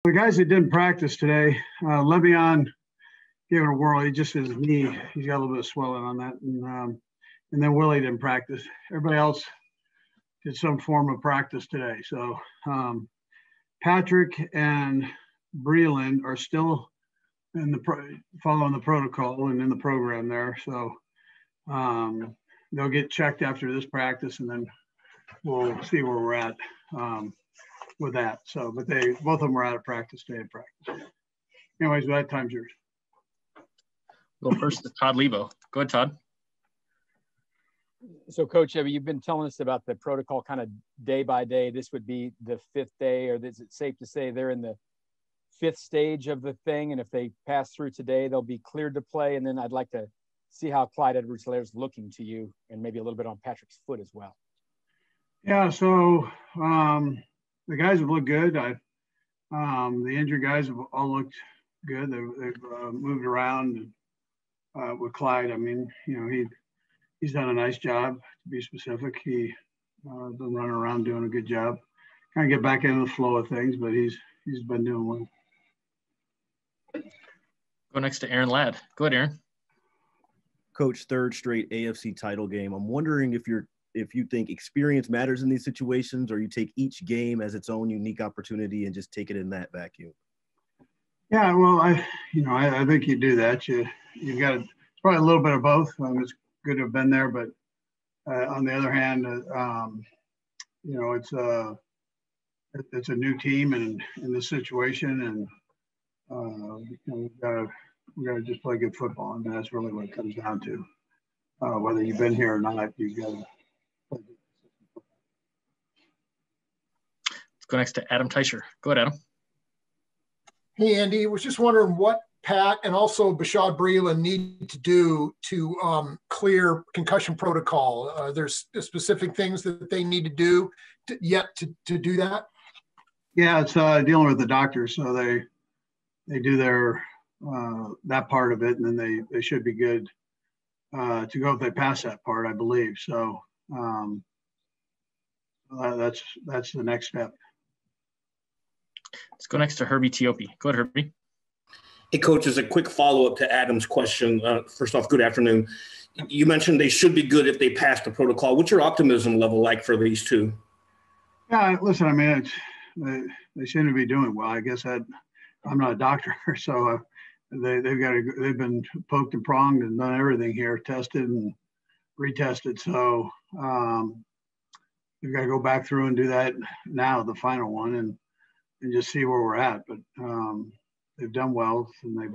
The guys that didn't practice today, Le'Veon gave it a whirl. He just his knee, he's got a little bit of swelling on that, and then Willie didn't practice. Everybody else did some form of practice today. So Patrick and Breland are still in following the protocol and in the program there. So they'll get checked after this practice, and then we'll see where we're at with that. So, but both of them were out of practice today in practice. Anyways, that time's yours. Go first to Todd Lebo. Go ahead, Todd. So, Coach, you've been telling us about the protocol kind of day by day. This would be the fifth day, or is it safe to say they're in the fifth stage of the thing? And if they pass through today, they'll be cleared to play. And then I'd like to see how Clyde Edwards-Helaire is looking to you, and maybe a little bit on Patrick's foot as well. Yeah, so the guys have looked good. The injured guys have all looked good. They've moved around with Clyde. I mean, you know, he's done a nice job, to be specific. He's been running around doing a good job. Kind of get back into the flow of things, but he's been doing well. Go next to Aaron Ladd. Go ahead, Aaron. Coach, third straight AFC title game. I'm wondering if you think experience matters in these situations, or you take each game as its own unique opportunity and just take it in that vacuum. Yeah, well, I think you do that. You've got it's probably a little bit of both. It's good to have been there, but on the other hand, it's a new team and in this situation, and we've got to just play good football, and that's really what it comes down to. Whether you've been here or not, you've got to. Let's go next to Adam Teicher. Go ahead, Adam. Hey, Andy. I was just wondering what Pat and also Bashaud Breeland need to do to clear concussion protocol. There's specific things that they need to do to do that? Yeah, it's dealing with the doctors. So they do their that part of it, and then they should be good to go if they pass that part, I believe. So that's the next step. Let's go next to Herbie Teope. Go ahead, Herbie. Hey, Coach, as a quick follow-up to Adam's question, first off, good afternoon. You mentioned they should be good if they pass the protocol. What's your optimism level like for these two? Yeah, listen, I mean, they seem to be doing well. I guess I'm not a doctor, so they've been poked and pronged and done everything here, tested and retested. So we've got to go back through and do that now, the final one, and just see where we're at. But they've done well, and they've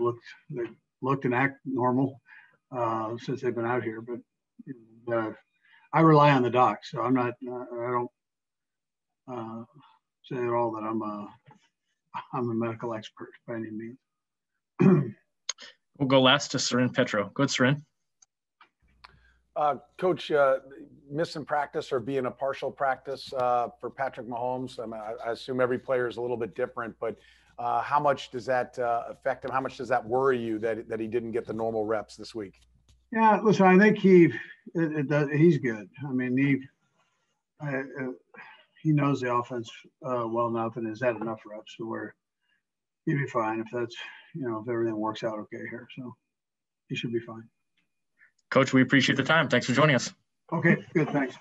looked and act normal since they've been out here. But I rely on the docs, so I'm not. I don't say at all that I'm a medical expert by any means. We'll go last to Seren Petro. Go ahead, Seren. Coach, missing practice or being a partial practice for Patrick Mahomes, I assume every player is a little bit different, but how much does that affect him? How much does that worry you that he didn't get the normal reps this week? Yeah, listen, I think he's good. I mean, he knows the offense well enough and has had enough reps to where he'd be fine if everything works out okay here. So he should be fine. Coach, we appreciate the time. Thanks for joining us. Okay, good. Thanks.